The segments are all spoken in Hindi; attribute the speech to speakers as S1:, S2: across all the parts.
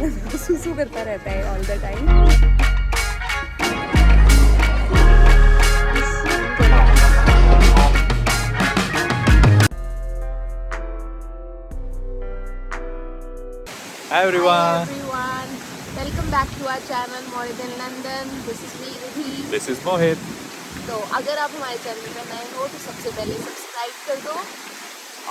S1: सुसु करता रहता है all the time.
S2: Hi everyone.
S1: Welcome back to our channel More Than London. This is me Riddhi.
S2: This is Mohit.
S1: तो अगर आप हमारे चैनल में नए हो तो सबसे पहले सब्सक्राइब कर दो।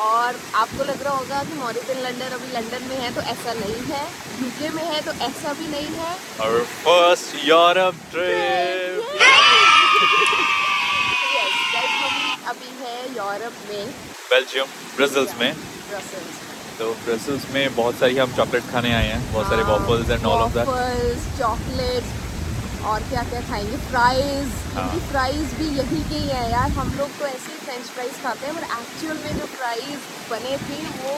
S1: और आपको लग रहा होगा कि मोर देन लंदन अभी लंदन में है, तो ऐसा नहीं है। यूके में है तो ऐसा भी नहीं है।
S2: Our first Europe trip.
S1: Yes, guys, हम अभी है यूरोप में,
S2: Belgium, Brussels में।
S1: ब्रसल्स।
S2: तो ब्रसल्स में बहुत सारी हम चॉकलेट खाने आए हैं, बहुत सारे waffles and all of that.
S1: Waffles, chocolate और क्या क्या खाएंगे, फ्राइज। इनकी फ्राइज भी यही की है यार। हम लोग तो ऐसे ही फ्रेंच फ्राइज खाते हैं, बट एक्चुअल में जो फ्राइज बने थे वो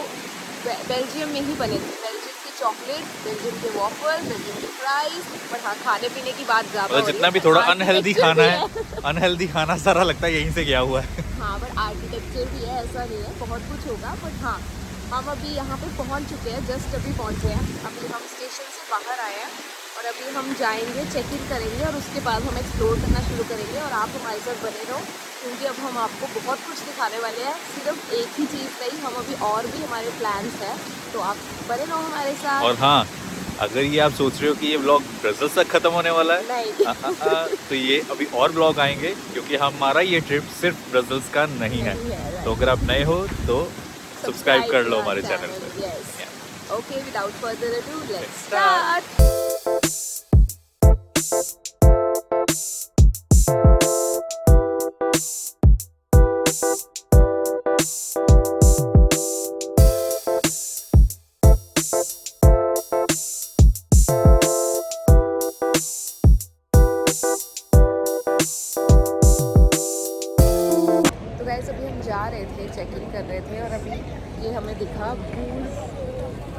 S1: बेल्जियम में ही बने थे। बेल्जियम की चॉकलेट, बेल्जियम के वॉफल, बेल्जियम की फ्राइज। बट हाँ, खाने पीने की बात ज़्यादा
S2: मतलब जितना भी थोड़ा अनहेल्दी खाना है, अनहेल्दी खाना सारा लगता है यहीं से गया हुआ है।
S1: हाँ, बट आर्किटेक्चर भी है, ऐसा नहीं है बहुत कुछ होगा। बट हाँ, हम अभी यहाँ पे पहुँच चुके हैं, जस्ट अभी पहुँचे हैं। अभी हम स्टेशन से बाहर आए हैं और अभी हम जाएंगे, चेक इन करेंगे और उसके बाद हम एक्सप्लोर करना शुरू करेंगे। और आप हमारे साथ बने रहो, क्योंकि अब हम आपको बहुत कुछ दिखाने वाले हैं। सिर्फ एक ही चीज़ नहीं, हम अभी और भी हमारे प्लान्स हैं, तो आप बने रहो हमारे साथ।
S2: और हाँ, अगर ये आप सोच रहे हो कि ये व्लॉग ब्रसल्स तक खत्म होने वाला है,
S1: नहीं
S2: तो ये अभी और व्लॉग आएंगे, क्योंकि हमारा ये ट्रिप सिर्फ ब्रसल्स का नहीं है। तो अगर आप नए हो तो सब्सक्राइब कर लो हमारे चैनल पे।
S1: Yes, okay, without further ado let's start. अभी हम जा रहे थे, चेक इन कर रहे थे, और अभी ये हमें दिखा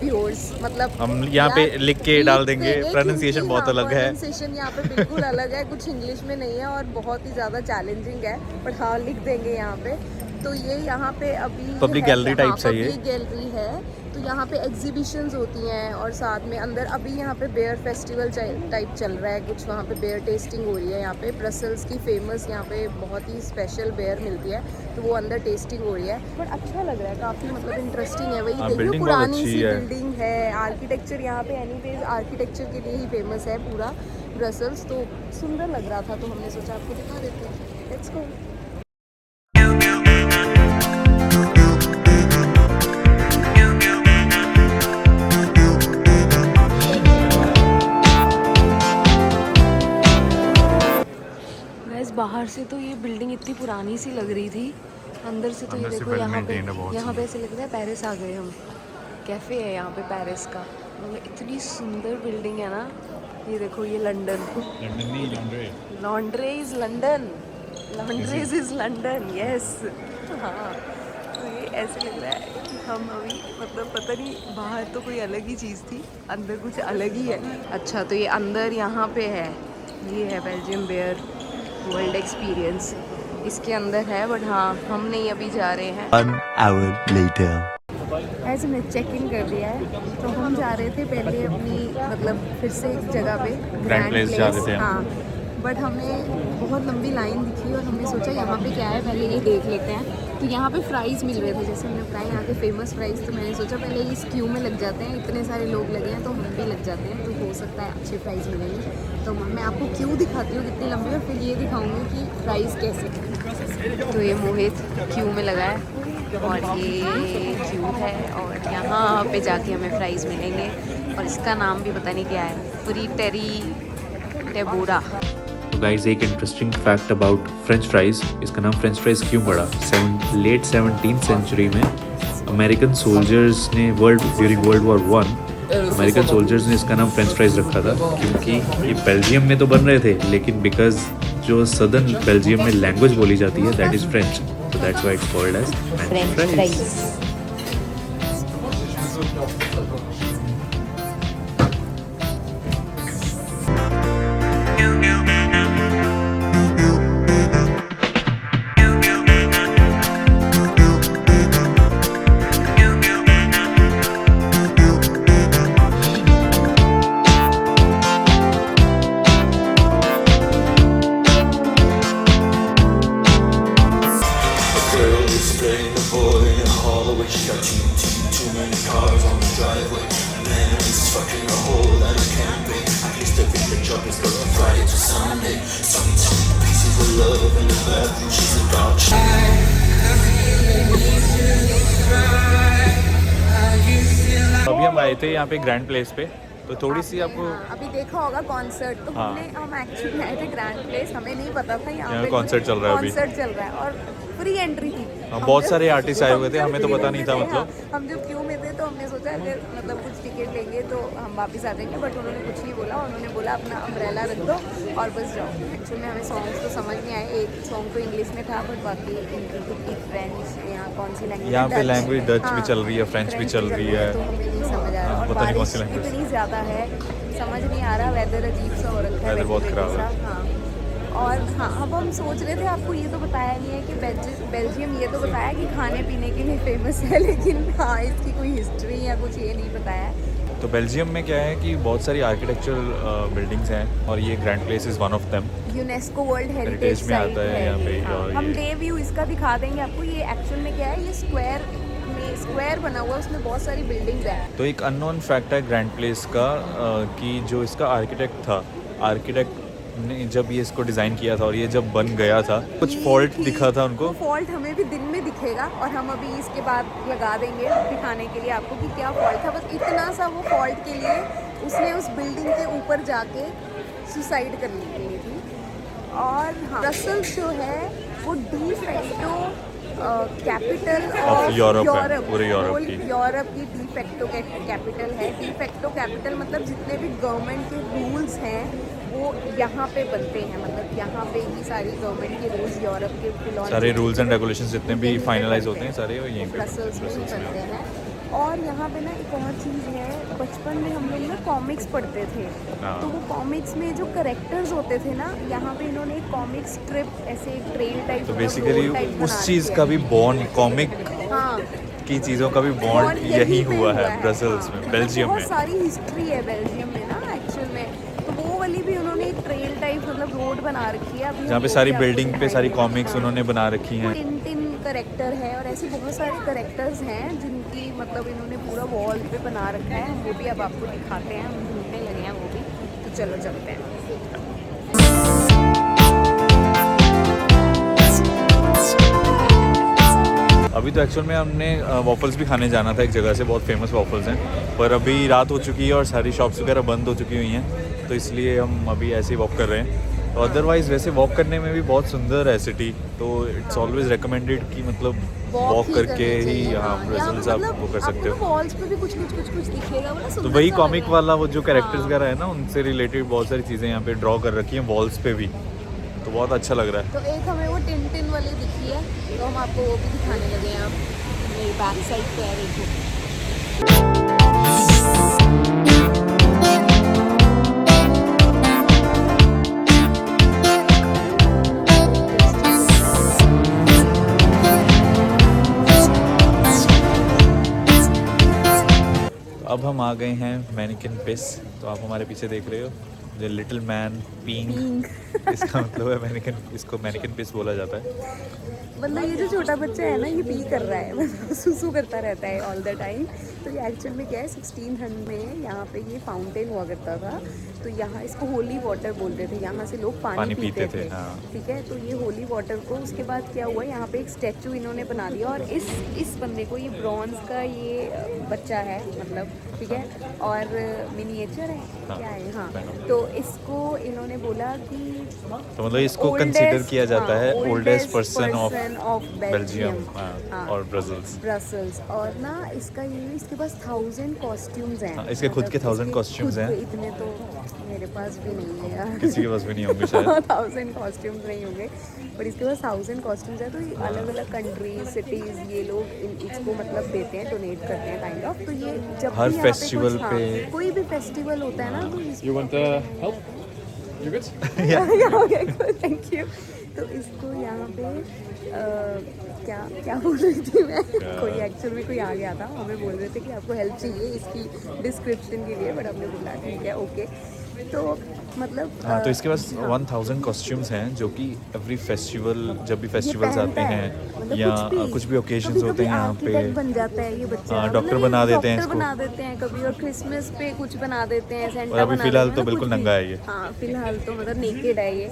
S1: व्यूअर्स। मतलब
S2: हम यहाँ पे लिख के डाल देंगे, प्रोनाउंसिएशन बहुत अलग है।
S1: प्रोनाउंसिएशन यहाँ पे बिल्कुल अलग है, कुछ इंग्लिश में नहीं है और बहुत ही ज़्यादा चैलेंजिंग है, बट हाँ लिख देंगे यहाँ पे। तो ये यहाँ पे अभी
S2: पब्लिक गैलरी टाइप है, ये
S1: पब्लिक गैलरी है। तो यहाँ पे एग्जीबिशंस होती हैं और साथ में अंदर अभी यहाँ पे बेयर फेस्टिवल टाइप चल रहा है कुछ। वहाँ पे बेयर टेस्टिंग हो रही है। यहाँ पे ब्रसल्स की फेमस यहाँ पे बहुत ही स्पेशल बेयर मिलती है, तो वो अंदर टेस्टिंग हो रही है। बट अच्छा लग रहा है, काफ़ी मतलब इंटरेस्टिंग है। वही देखिए, पुरानी सी बिल्डिंग है। आर्किटेक्चर यहाँ पे एनीवेज आर्किटेक्चर के लिए ही फेमस है पूरा ब्रसल्स। तो सुंदर लग रहा था, तो हमने सोचा आपको दिखा देते हैं। Let's go. बाहर से तो ये बिल्डिंग इतनी पुरानी सी लग रही थी, अंदर से तो ये देखो यहाँ पे ऐसे लग रहा है पेरिस आ गए हम। कैफ़े है यहाँ पे पेरिस का, मतलब इतनी सुंदर बिल्डिंग है ना। ये देखो, ये London Londres is London, Londres is London, yes. हाँ, तो ये ऐसे लग रहा है कि हम अभी मतलब पता नहीं, बाहर तो कोई अलग ही चीज़ थी, अंदर कुछ अलग ही है। अच्छा, तो ये अंदर यहाँ पे है, ये है बेल्जियम बेयर वर्ल्ड एक्सपीरियंस, इसके अंदर है। बट हाँ, हम नहीं अभी जा रहे हैं।
S3: 1 hour later.
S1: ऐसे मैं चेक इन कर दिया है, तो हम जा रहे थे पहले अपनी मतलब फिर से एक जगह पे ग्रैंड प्लेस
S2: जा रहे थे।
S1: हाँ, बट हमें बहुत लंबी लाइन दिखी और हमने सोचा यहाँ पे क्या है, पहले ये देख लेते हैं। तो यहाँ पे फ्राइज़ मिल रहे थे, जैसे हमने बताया यहाँ के फेमस फ्राइज़। तो मैंने सोचा पहले इस क्यू में लग जाते हैं, इतने सारे लोग लगे हैं तो हम भी लग जाते हैं, तो हो सकता है अच्छे प्राइस मिलेंगे। तो मैं आपको क्यू दिखाती हूँ कितनी लंबी, और फिर ये दिखाऊंगी कि प्राइस कैसे है। तो ये मोहित क्यू में लगा है और ये क्यू है, और यहाँ पे जाके हमें फ्राइज मिलेंगे। और इसका नाम भी पता नहीं क्या है, फ्रीटेरी टेबोरा।
S2: तो गाइस, एक interesting fact about French fries, इसका नाम फ्रेंच फ्राइज क्यों पड़ा? लेट 17th सेंचुरी में अमेरिकन सोल्जर्स ने during world war 1 American soldiers ने इसका नाम फ्रेंच फ्राइज रखा था, क्योंकि ये बेल्जियम में तो बन रहे थे, लेकिन बिकॉज जो सदर्न बेल्जियम में लैंग्वेज बोली जाती है that is French, so that's why it's called as French fries.
S3: अभी हम आए थे यहाँ पे ग्रैंड प्लेस पे, तो थोड़ी सी आपको
S1: अभी देखा होगा कॉन्सर्ट, तो
S3: हाँ।
S1: हम एक्चुअली आए थे ग्रैंड प्लेस, हमें नहीं पता था यहाँ पे
S3: कॉन्सर्ट चल रहा है अभी।
S1: कॉन्सर्ट चल रहा है और फ्री एंट्री थी।
S3: बहुत सारे आर्टिस्ट आए हुए थे, हमें तो पता नहीं था मतलब।
S1: हम जब क्यू में थे तो हमने सोचा अगर मतलब कुछ टिकट लेंगे तो हम वापस आ जाएंगे, बट उन्होंने कुछ नहीं बोला। उन्होंने बोला अपना अम्ब्रेला रख दो और बस जाओ। एक्चुअली में हमें सॉन्ग्स तो समझ नहीं आए, एक सॉन्ग तो इंग्लिश में था बट बाकी फ्रेंच, यहाँ कौन सी लैंग्वेज,
S3: यहाँ पे लैंग्वेज डच भी चल रही है, फ्रेंच भी चल रही है,
S1: तो हमें नहीं समझ आ रहा। और
S3: पता नहीं कौन
S1: बारिश
S3: सी लैंग्वेज।
S1: इतनी ज़्यादा है, समझ नहीं आ रहा, वेदर अजीब सा हो रखा है,
S3: वेदर बहुत
S1: वैसे
S3: खराब है।
S1: हाँ। और हाँ, अब हम सोच रहे थे, आपको ये तो बताया नहीं है कि बेल्जियम ये तो बताया कि खाने पीने के लिए फेमस है, लेकिन हाँ इसकी कोई हिस्ट्री या कुछ ये नहीं बताया है।
S3: तो बेल्जियम में क्या है कि बहुत सारी आर्किटेक्चरल बिल्डिंग्स हैं और ये grand place is one of them.
S1: UNESCO world heritage
S3: heritage में आता है यहाँ पे।
S1: हाँ,
S3: और
S1: हम
S3: ये
S1: डे व्यू इसका दिखा देंगे आपको। ये एक्चुअल में क्या है, ये स्क्वायर बना हुआ है, उसमें बहुत सारी बिल्डिंग्स हैं।
S3: तो एक अननोन फैक्ट है ग्रैंड प्लेस का कि जो इसका आर्किटेक्ट था, आर्किटेक्ट ने जब ये इसको डिज़ाइन किया था और ये जब बन गया था, कुछ फॉल्ट दिखा था उनको।
S1: वो फॉल्ट हमें भी दिन में दिखेगा और हम अभी इसके बाद लगा देंगे दिखाने के लिए आपको कि क्या फॉल्ट था। बस इतना सा वो फॉल्ट के लिए उसने उस बिल्डिंग के ऊपर जाके सुसाइड कर ली थी। और हाँ, ब्रसेल्स जो है वो de facto capital of
S3: Europe है, पूरे यूरोप की।
S1: यूरोप की डी फैक्टो कैपिटल है। डी फैक्टो कैपिटल मतलब जितने भी गवर्नमेंट के रूल्स हैं वो यहाँ पे बनते हैं, मतलब यहाँ पे ही सारी गवर्नमेंट के रूल्स, यूरोप के फिलहाल
S3: सारे रूल्स एंड रेगुलेशंस जितने भी फाइनलाइज होते हैं सारे यहीं पे
S1: ब्रसेल्स में ही बनते हैं। और यहाँ पे ना एक और चीज़ है, बचपन में हम लोग ना कॉमिक्स पढ़ते थे,
S3: हाँ।
S1: तो वो कॉमिक्स में जो करेक्टर्स होते थे ना, यहाँ पे इन्होंने एक कॉमिक स्ट्रिप ऐसे एक ट्रेल टाइप,
S3: तो बेसिकली उस चीज़ का भी बॉन्ड, कॉमिक
S1: हाँ
S3: की चीज़ों का भी बॉन्ड यही
S1: पे
S3: हुआ है
S1: हाँ।
S3: ब्रसेल्स में, बेल्जियम
S1: बहुत
S3: में।
S1: सारी हिस्ट्री है बेल्जियम में ना एक्चुअल में। तो वो वाली भी उन्होंने एक ट्रेल टाइप मतलब रोड बना रखी है, अभी
S3: जहाँ पे सारी बिल्डिंग पे सारी कॉमिक्स उन्होंने बना रखी हैं।
S1: टिन करेक्टर है और ऐसे बहुत सारे करेक्टर्स हैं जिनकी मतलब इन्होंने पूरा वॉल पे बना रखा है। वो भी अब आपको दिखाते हैं, हम ढूंढने लगे हैं वो भी, तो चलो चलते हैं।
S3: अभी तो एक्चुअल में हमने वॉफल्स भी खाने जाना था एक जगह से, बहुत फेमस वॉफल्स हैं, पर अभी रात हो चुकी है और सारी शॉप्स वगैरह बंद हो चुकी हुई हैं, तो इसलिए हम अभी ऐसे ही वॉक कर रहे हैं। तो अदरवाइज़ वैसे वॉक करने में भी बहुत सुंदर है सिटी, तो इट्स ऑलवेज रिकमेंडेड कि मतलब वॉक करके ही हाँ ब्रसेल्स आप वो कर सकते हो।
S1: वॉल्स पे भी कुछ दिखेगा, वो ना
S3: तो
S1: सुंदर
S3: वही
S1: सा
S3: कॉमिक
S1: लग रहा है।
S3: वाला वो जो कैरेक्टर्स
S1: हाँ।
S3: वगैरह है ना, उनसे रिलेटेड बहुत सारी चीज़ें यहाँ पे ड्रॉ कर रखी हैं वॉल्स पे भी, तो बहुत अच्छा लग रहा है।
S1: तो एक हमें वो टिन वाली दिखी है, तो हम आपको वो भी दिखाने लगे हैं। अब मेरी बैक साइड पे है, देखो।
S3: अब हम आ गए हैं मैनिकिन पिस, तो आप हमारे पीछे देख रहे हो जो लिटिल मैन पीइंग इसका मतलब है मैनिकिन, इसको मैनिकिन पिस बोला जाता है।
S1: मतलब ये जो छोटा बच्चा है ना, ये पी कर रहा है, मतलब सुसु करता रहता है ऑल द टाइम। तो ये एक्चुअल में क्या है, 1600 में यहाँ पे ये फाउंटेन हुआ करता था, तो यहाँ इसको होली वाटर बोलते थे, यहाँ से लोग पानी पीते थे।
S3: हाँ।
S1: ठीक है, तो ये होली वाटर को उसके बाद क्या हुआ, यहाँ पे एक स्टैचू इन्होंने बना दिया, और इस बंदे को, ये ब्रॉन्ज का ये बच्चा है मतलब, ठीक है, और मिनिएचर है क्या है, हाँ। तो इसको इन्होंने बोला कि
S3: तो मतलब इसको कंसीडर किया जाता है ओल्डेस्ट पर्सन ऑफ बेल्जियम और
S1: ब्रसेल्स। और ना इसका ये, इसके पास 1000 कॉस्ट्यूम्स हैं।
S3: इसके खुद के 1000 कॉस्ट्यूम्स हैं।
S1: इतने तो मेरे पास भी नहीं है यार,
S3: किसी के पास भी नहीं होंगे शायद।
S1: 1000 कॉस्ट्यूम्स नहीं होंगे, पर इसके पास 1000 कॉस्ट्यूम्स है। तो ये अलग अलग कंट्रीज, सिटीज, ये लोग इसको मतलब देते हैं, डोनेट करते हैं काइंड ऑफ। तो ये जब
S3: हर
S1: भी यहाँ पे
S3: फेस्टिवल
S1: कुछ,
S3: पे
S1: हाँ, कोई भी फेस्टिवल होता है ना, तो
S4: You want help? You good?
S1: Thank you. तो इसको यहाँ पे क्या बोल रही थी मैं, कोई एक्चुअल में कोई आ गया था, हमें बोल रहे थे कि आपको हेल्प चाहिए इसकी डिस्क्रिप्शन के लिए, बट हमने बोला ठीक है ओके। तो मतलब
S3: हाँ, तो इसके पास 1000 कॉस्ट्यूम्स हैं जो कि एवरी फेस्टिवल, जब भी फेस्टिवल्स आते हैं
S1: मतलब
S3: या कुछ भी ओकेजन्स होते हैं यहाँ पे,
S1: बन जाता है ये बच्चा,
S3: हाँ, डॉक्टर
S1: मतलब
S3: बना देते हैं
S1: डॉक्टर
S3: इसको।
S1: बना देते हैं कभी, और क्रिसमस पे कुछ बना देते हैं, सेंटा
S3: और अभी
S1: बना
S3: फिलहाल
S1: देते
S3: तो
S1: हैं,
S3: बिल्कुल
S1: कुछ भी।
S3: नंगा है ये।
S1: हाँ फिलहाल तो मतलब नेकेड है ये।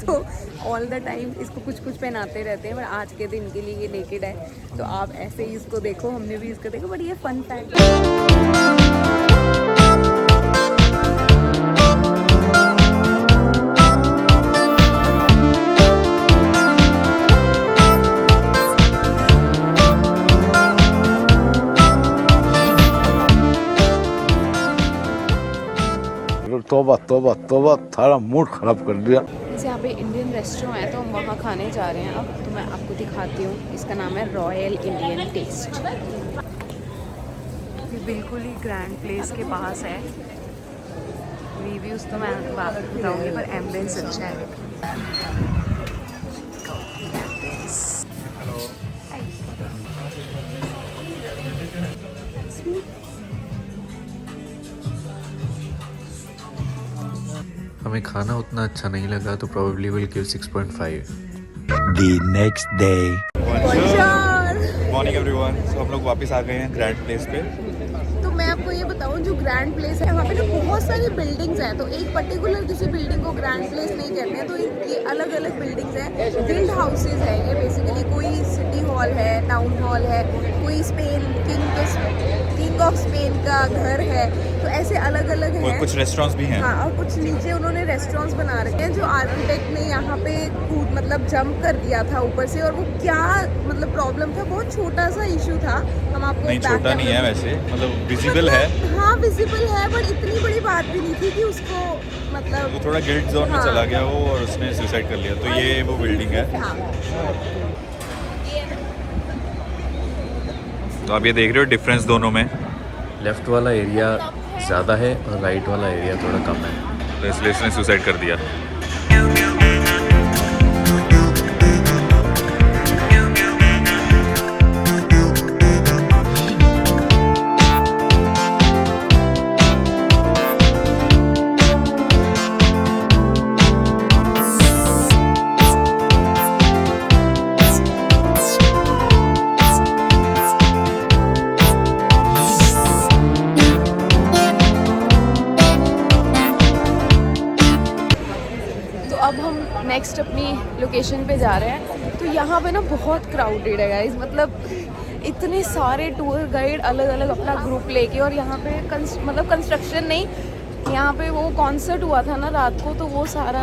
S1: तो ऑल द टाइम इसको कुछ कुछ पहनाते रहते हैं, पर आज के दिन के लिए ये नेकेड है, तो आप ऐसे ही इसको देखो, हमने भी इसको देखो। बट ये फन फैक्ट
S5: तोबा तोबा तोबा थारा मूड खराब कर दिया।
S1: जैसे यहाँ पे इंडियन रेस्टोरेंट है तो हम वहाँ खाने जा रहे हैं अब, तो मैं आपको दिखाती हूँ। इसका नाम है रॉयल इंडियन टेस्ट। ये बिल्कुल ही ग्रैंड प्लेस के पास है। रिव्यूज़ तो मैं बताऊँगी, पर एम्बियंस अच्छा है।
S2: हमें खाना उतना अच्छा नहीं लगा तो probably will give 6.5।
S5: The next day.
S3: Morning everyone. तो हम लोग वापस आ गए हैं ग्रैंड प्लेस पे।
S1: तो मैं आपको ये बताऊं, जो ग्रैंड प्लेस है वहाँ पे ना बहुत सारी बिल्डिंग्स हैं, तो एक पर्टिकुलर किसी बिल्डिंग को ग्रैंड प्लेस नहीं कहते हैं, तो ये अलग अलग बिल्डिंग्स हैं, गिल्ड हाउसेज है ये बेसिकली। कोई सिटी हॉल है, टाउन हॉल है, कोई स्पेन किंग ऑफ स्पेन का घर है, तो ऐसे अलग अलग
S3: और
S1: हैं।
S3: कुछ रेस्टोरेंट्स भी हैं।
S1: हाँ, और कुछ नीचे उन्होंने रेस्टोरेंट्स बना रखे हैं, जो आर्किटेक्ट ने यहाँ पे मतलब जंप कर दिया था ऊपर से, और वो क्या मतलब प्रॉब्लम था, बहुत छोटा सा इशू था। हम आपको
S3: नहीं, छोटा नहीं है वैसे, मतलब विजिबल है।
S1: हाँ विजिबल है, बट इतनी बड़ी बात भी नहीं थी कि उसको मतलब
S3: वो थोड़ा गिल्ट जोन में
S1: हाँ।
S3: चला गया वो, और उसने सुसाइड कर लिया। तो ये वो बिल्डिंग है।
S1: हाँ।
S3: तो आप ये देख रहे हो डिफरेंस दोनों में।
S2: लेफ्ट वाला एरिया ज़्यादा है और राइट वाला एरिया थोड़ा कम है,
S3: तो इसलिए इसने सुसाइड कर दिया।
S1: नेक्स्ट अपनी लोकेशन पे जा रहे हैं। तो यहाँ पे ना बहुत क्राउडेड है गाइस, मतलब इतने सारे टूर गाइड अलग अलग अपना ग्रुप लेके, और यहाँ पे मतलब कंस्ट्रक्शन नहीं, यहाँ पे वो कॉन्सर्ट हुआ था ना रात को, तो वो सारा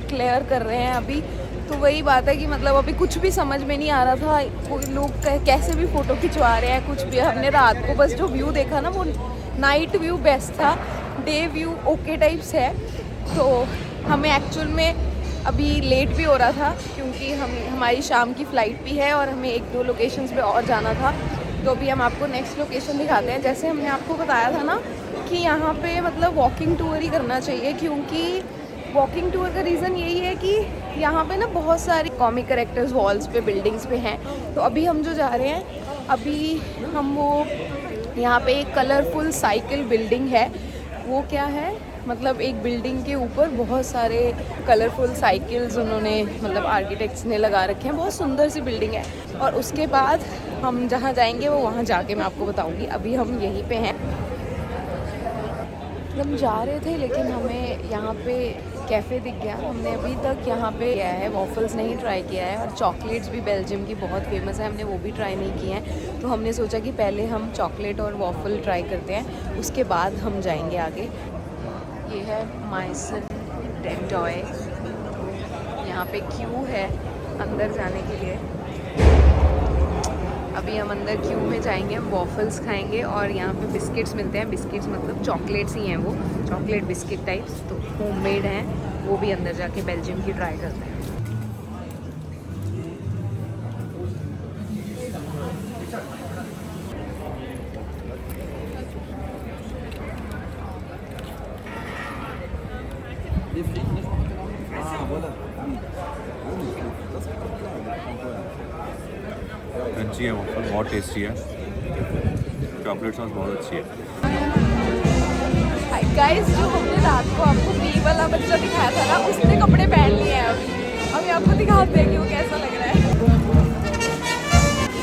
S1: क्लियर कर रहे हैं अभी। तो वही बात है कि मतलब अभी कुछ भी समझ में नहीं आ रहा था, कोई लोग कैसे भी फ़ोटो खिंचवा रहे हैं कुछ भी। हमने रात को बस जो व्यू देखा ना, वो नाइट व्यू बेस्ट था, डे व्यू ओके टाइप्स है। तो हमें एक्चुअल में अभी लेट भी हो रहा था, क्योंकि हमारी शाम की फ़्लाइट भी है और हमें 1-2 लोकेशंस पे और जाना था। तो अभी हम आपको नेक्स्ट लोकेशन दिखाते हैं। जैसे हमने आपको बताया था ना कि यहाँ पे मतलब वॉकिंग टूर ही करना चाहिए, क्योंकि वॉकिंग टूर का रीज़न यही है कि यहाँ पे ना बहुत सारी कॉमिक कैरेक्टर्स वॉल्स पे, बिल्डिंग्स पे हैं। तो अभी हम जो जा रहे हैं, अभी हम वो यहाँ पे एक कलरफुल साइकिल बिल्डिंग है। वो क्या है, मतलब एक बिल्डिंग के ऊपर बहुत सारे कलरफुल साइकिल्स उन्होंने मतलब आर्किटेक्ट्स ने लगा रखे हैं, बहुत सुंदर सी बिल्डिंग है। और उसके बाद हम जहाँ जाएंगे वो वहाँ जाके मैं आपको बताऊँगी। अभी हम यहीं पे हैं, हम जा रहे थे, लेकिन हमें यहाँ पे कैफ़े दिख गया। हमने अभी तक यहाँ पे किया है, वॉफल्स नहीं ट्राई किया है, और चॉकलेट्स भी बेल्जियम की बहुत फेमस है, हमने वो भी ट्राई नहीं किए हैं। तो हमने सोचा कि पहले हम चॉकलेट और वॉफल ट्राई करते हैं, उसके बाद हम जाएंगे आगे। ये है माइसन डेड टॉय, यहाँ पे क्यू है अंदर जाने के लिए। अभी हम अंदर क्यू में जाएंगे, हम वॉफल्स खाएंगे, और यहाँ पे बिस्किट्स मिलते हैं। बिस्किट्स मतलब चॉकलेट्स ही हैं, वो चॉकलेट बिस्किट टाइप्स, तो होममेड हैं, वो भी अंदर जाके बेल्जियम की ट्राई करते हैं।
S3: क्रंची है, वॉफल बहुत टेस्टी है, चॉकलेट सॉस बहुत अच्छी है।
S1: हाय गाइस, जो हमने रात को आपको पी वाला बच्चा दिखाया था ना, उसने कपड़े पहन लिए हैं अभी आपको दिखाते हैं कि वो कैसा लग रहा है।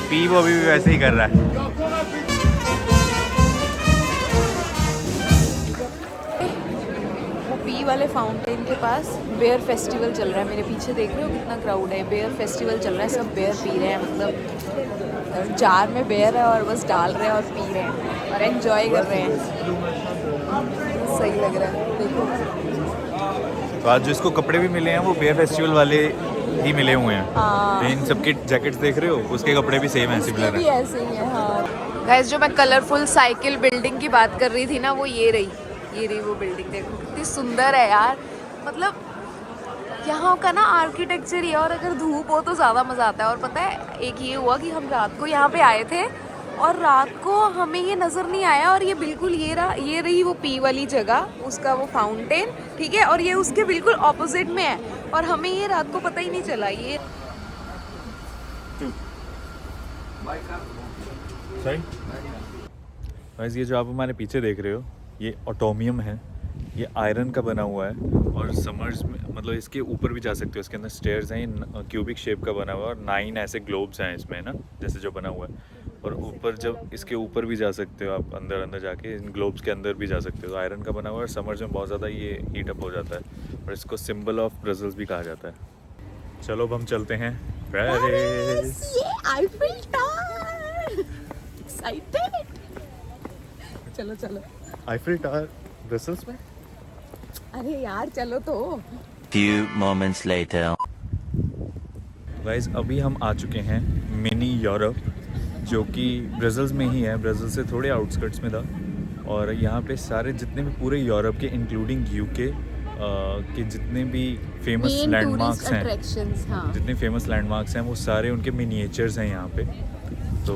S3: पी वो अभी भी वैसे ही कर रहा है।
S1: वो पी वाले फाउंटेन के पास बेयर फेस्टिवल चल रहा है। मेरे पीछे देख रहे हो कितना क्राउड है। बेयर फेस्टिवल चल रहा है, सब बेयर पी रहे हैं, मतलब जार में बेयर है और बस डाल रहे हैं और पी रहे हैं और एंजॉय कर रहे हैं। सही लग रहा है, देखो।
S3: तो आज जिसको कपड़े भी मिले हैं वो बेयर फेस्टिवल वाले ही मिले हुए हैं।
S1: हाँ।
S3: इन सबके जैकेट्स देख रहे हो, उसके कपड़े भी सेम है, सिमिलर
S1: भी
S3: है।
S1: ऐसे ही है। हाँ गाइस, जो मैं कलरफुल साइकिल बिल्डिंग की बात कर रही थी ना, वो ये रही वो बिल्डिंग। देखो कितनी सुंदर है यार। मतलब यहाँ का ना आर्किटेक्चर ही है, और अगर धूप हो तो ज़्यादा मज़ा आता है। और पता है एक ये हुआ कि हम रात को यहाँ पे आए थे और रात को हमें ये नज़र नहीं आया, और ये बिल्कुल ये रही वो पी वाली जगह, उसका वो फाउंटेन, ठीक है, और ये उसके बिल्कुल ऑपोजिट में है, और हमें ये रात को पता ही नहीं चला। ये
S3: गाइस, ये जो आप हमारे पीछे देख रहे हो ये ऑटोमियम है। ये आयरन का बना हुआ है और समर्स में मतलब इसके ऊपर भी जा सकते हो। इसके अंदर स्टेयर्स हैं, ये क्यूबिक शेप का बना हुआ है और 9 ऐसे ग्लोब्स हैं इसमें ना, जैसे जो बना हुआ है। और ऊपर जब इसके ऊपर भी जा सकते हो आप, अंदर जाके इन ग्लोब्स के अंदर भी जा सकते हो। तो आयरन का बना हुआ है और समर्स में बहुत ज़्यादा ये हीट अप हो जाता है, और इसको सिंबल ऑफ ब्रसेल्स भी कहा जाता है। चलो अब हम चलते हैं पेरिस।
S1: Eiffel tower, excited. चलो
S3: आईफिल टावर ब्रसेल्स में।
S1: अरे यार चलो तो।
S5: Few moments later.
S3: गाइस, अभी हम आ चुके हैं मिनी यूरोप, जो कि ब्रसेल्स में ही है। ब्रसेल्स से थोड़े आउटस्कर्ट्स में था। और यहाँ पे सारे जितने भी पूरे यूरोप के इंक्लूडिंग यूके के जितने भी फेमस लैंडमार्क्स हैं,
S1: हाँ।
S3: जितने फेमस लैंडमार्क्स हैं वो सारे उनके मिनिएचर्स हैं यहाँ पे। तो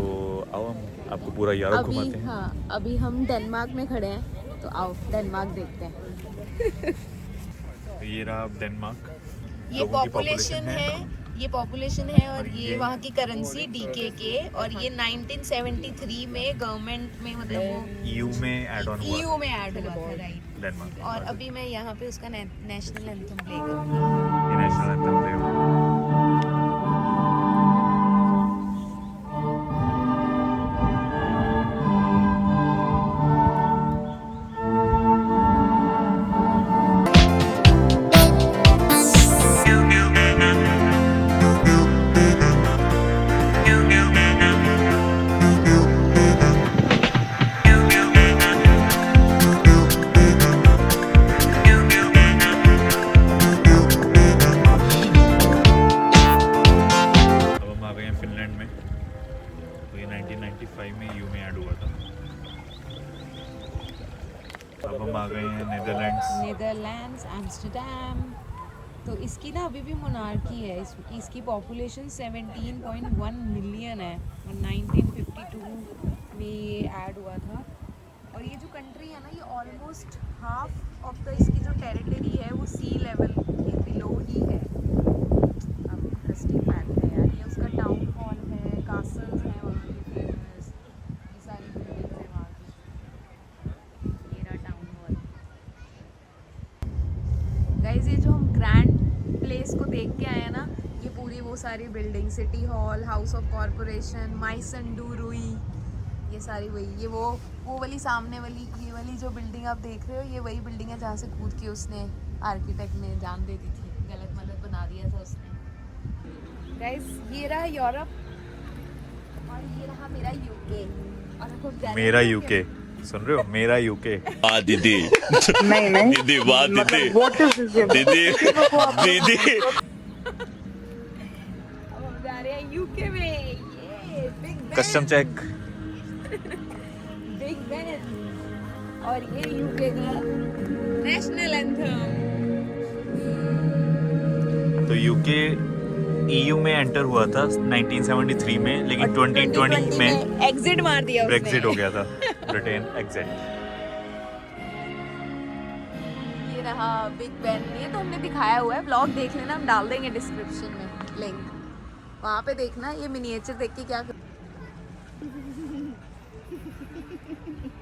S3: आओ हम आपको पूरा यूरोप घुमाते हैं।
S1: हाँ, अभी हम डेनमार्क में खड़े हैं, तो आओ डेनमार्क देखते हैं।
S3: ये रहा डेनमार्क।
S1: ये
S3: लोगों की
S1: पॉपुलेशन है और ये वहाँ की करेंसी DKK, और ये 1973 में गवर्नमेंट में, मतलब वो
S3: EU में ऐड ऑन हुआ।
S1: EU में ऐड हुआ था, राइट।
S3: डेनमार्क।
S1: और अभी मैं यहाँ पे उसका नेशनल एंथम प्ले करूँगी।
S3: ये नेशनल एंथम प्ले होगा। फिनलैंड में, तो ये 1995 में EU में ऐड हुआ था। अब हम आ गए हैं
S1: नीदरलैंड्स, एम्स्टर्डम। तो इसकी ना अभी भी मोनार्की है। इसकी पॉपुलेशन 17.1 मिलियन है और 1952 में ये ऐड हुआ था। और ये जो कंट्री है ना, ये ऑलमोस्ट हाफ ऑफ द इसकी जो टेरिटरी है वो सी लेवल के बिलो ही है। अब इंटरेस्टिंग फैक्ट है यार। ये उसका टाउन हॉल है, कासल्स हैं वहाँ के फेमस, ये सारी बिल्डिंग्स हैं वहाँ की। ये रहा टाउन हॉल। गाइस, ये जो हम ग्रैंड प्लेस को देख के आए हैं ना, ये पूरी वो सारी building, city hall, house of corporation, Maison du Roi, ये सारी वही, ये वो वाली सामने वाली, ये वाली जो बिल्डिंग आप देख रहे हो, ये वही बिल्डिंग है जहाँ से कूद के उसने आर्किटेक्ट ने जान दे दी थी, गलत मलत बना दिया था उसने। गाइस, ये रहा यूरोप और ये रहा मेरा यूके। और अब हम
S3: मेरा यूके, सुन रहे हो, मेरा यूके।
S5: वाह दीदी।
S6: नहीं
S5: दीदी वाह दीदी।
S6: What is this?
S5: दीदी दीदी।
S1: अब हम जा रहे हैं यूके में। ये Big Ben,
S3: custom check.
S1: Big Ben, और ये यूके का नेशनल एंथम।
S3: तो यूके EU में एंटर हुआ था 1973 में, लेकिन 2020 में
S1: एग्जिट मार दिया उसने।
S3: ब्रेक्सिट हो गया था। Britain exit.
S1: ये रहा बिग बेन। ये तो हमने दिखाया हुआ है, ब्लॉग देख लेना, हम डाल देंगे डिस्क्रिप्शन में लिंक, वहाँ पे देखना। ये मिनिएचर देख के क्या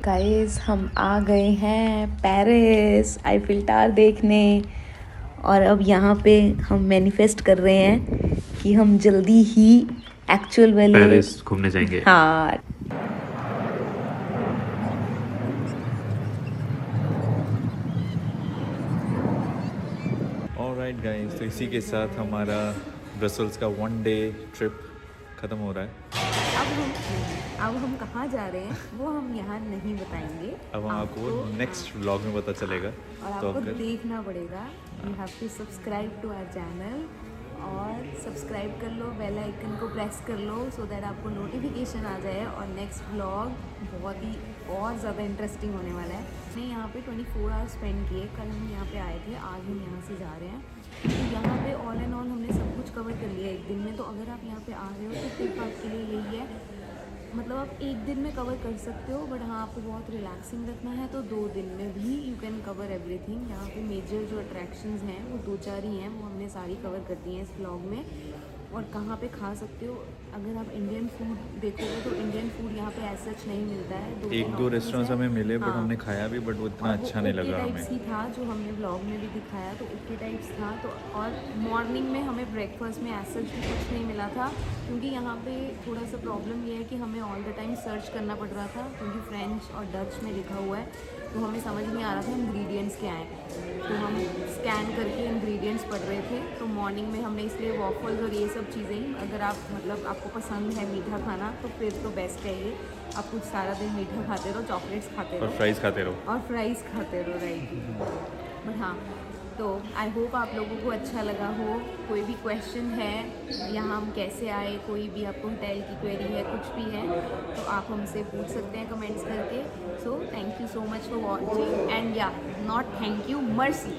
S1: गाइस, हम आ गए हैं पेरिस आईफिल टावर देखने। और अब यहाँ पे हम मैनिफेस्ट कर रहे हैं कि हम जल्दी ही एक्चुअल वाले
S2: पेरिस घूमने जाएंगे।
S1: हाँ,
S3: ऑलराइट गाइस, तो इसी के साथ हमारा ब्रसल्स का 1 डे ट्रिप ख़त्म हो रहा है।
S1: अब हम कहाँ जा रहे हैं वो हम यहाँ नहीं बताएंगे।
S3: अब हम आपको नेक्स्ट व्लॉग में पता चलेगा।
S1: और
S3: तो
S1: आपको
S3: अगर
S1: देखना पड़ेगा। You have to subscribe to our channel और सब्सक्राइब कर लो, बेल आइकन को प्रेस कर लो सो दैट आपको नोटिफिकेशन आ जाए। और नेक्स्ट व्लॉग बहुत ही और ज़्यादा इंटरेस्टिंग होने वाला है। हमने यहाँ पे 24 आवर्स स्पेंड किए। कल हम यहाँ पे आए थे, आज हम यहाँ से जा रहे हैं। तो यहाँ पे ऑल एंड ऑल हमने सब कुछ कवर कर लिया एक दिन में। तो अगर आप यहाँ पे आ रहे हो तो ट्रिप आपके लिए यही है, मतलब आप एक दिन में कवर कर सकते हो, बट हाँ आपको बहुत रिलैक्सिंग रखना है तो 2 दिन में भी यू कैन कवर एवरीथिंग। यहाँ पे मेजर जो अट्रैक्शंस हैं वो 2-4 ही हैं, वो हमने सारी कवर कर दी हैं इस व्लॉग में। और कहाँ पे खा सकते हो, अगर आप इंडियन फूड देखोगे तो इंडियन फूड यहाँ पे ऐसा सच नहीं मिलता है।
S3: 1-2 रेस्टोरेंट्स हमें मिले, बट हमने खाया भी, बट वो इतना अच्छा नहीं लगा हमें।
S1: टाइप्स ही था जो हमने ब्लॉग में भी दिखाया, तो इक्के टाइप्स था। तो और मॉर्निंग में हमें ब्रेकफास्ट में ऐसा भी कुछ नहीं मिला था, क्योंकि यहाँ पे थोड़ा सा प्रॉब्लम ये है कि हमें ऑल द टाइम सर्च करना पड़ रहा था, क्योंकि फ्रेंच और डच में लिखा हुआ है, तो हमें समझ नहीं आ रहा था इंग्रेडिएंट्स क्या हैं। तो हम स्कैन करके इंग्रेडिएंट्स पढ़ रहे थे। तो मॉर्निंग में हमने इसलिए वॉफल्स और ये सब चीज़ें ही, अगर आप मतलब आपको पसंद है मीठा खाना तो फिर तो बेस्ट है ये। आप कुछ सारा दिन मीठा खाते रहो, चॉकलेट्स खाते
S3: और
S1: रहो
S3: फ्राइज़ खाते रहो।
S1: और फ्राइज़ खाते रहो, राइट। बट हाँ, तो आई होप आप लोगों को अच्छा लगा हो। कोई भी क्वेश्चन है, यहाँ हम कैसे आए, कोई भी आपको होटल की क्वेरी है, कुछ भी है तो आप हमसे पूछ सकते हैं कमेंट्स करके। So thank you so much for watching and या नॉट थैंक यू, मर्सी।